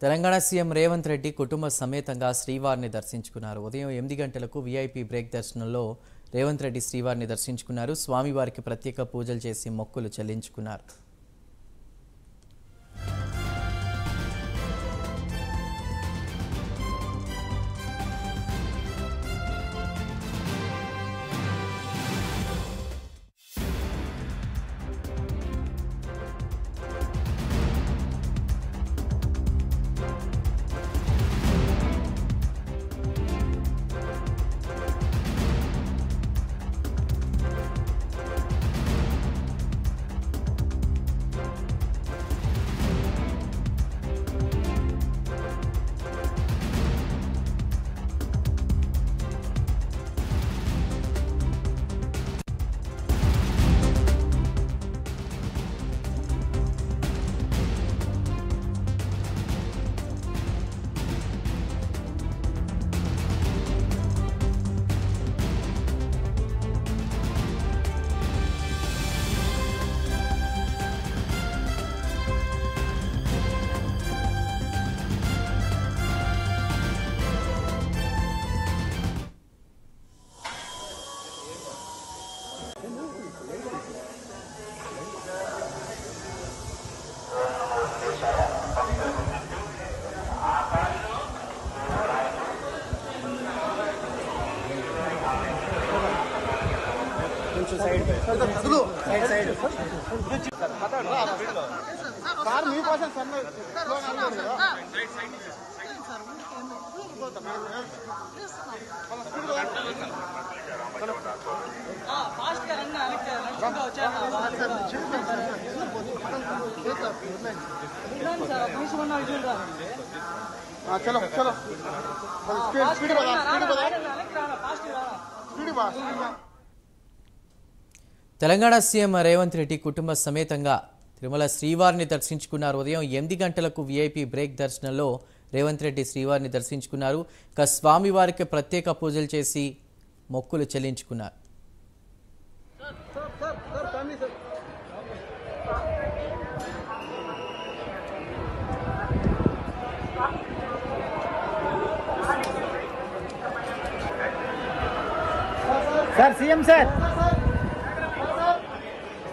Telangana CM Revanth Reddy కుటుంబ సమేతంగా శ్రీవారిని దర్శించుకున్నారు. ఉదయం 8 గంటలకు వీఐపీ బ్రేక్ దర్శనంలో రేవంత్ రెడ్డి శ్రీవారిని దర్శించుకున్నారు. స్వామివారికి ప్రత్యేక పూజలు చేసి మొక్కులు చెల్లించుకున్నారు. चलो चलो स्पीड తెలంగాణ సీఎం రేవంత్ రెడ్డి కుటుంబ సమేతంగా తిరుమల శ్రీవారిని దర్శించుకున్నారు. ఉదయం 8 గంటలకు వీఐపీ బ్రేక్ దర్శనంలో రేవంత్ రెడ్డి శ్రీవారిని దర్శించుకున్నారు. ఇక స్వామివారికి ప్రత్యేక పూజలు చేసి మొక్కులు చెల్లించుకున్నారు. Sir CM sir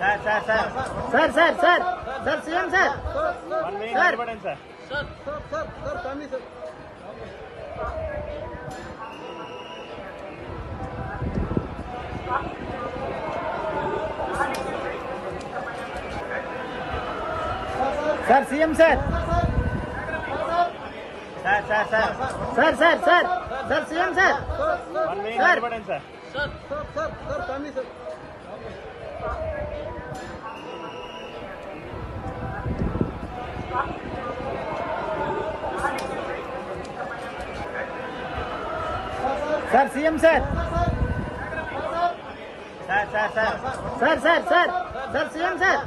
sir sir sir sir sir sir sir CM sir sir CM sir sir sir sir sir sir sir sir CM sir sir CM sir sir sir sir sir sir sir sir CM sir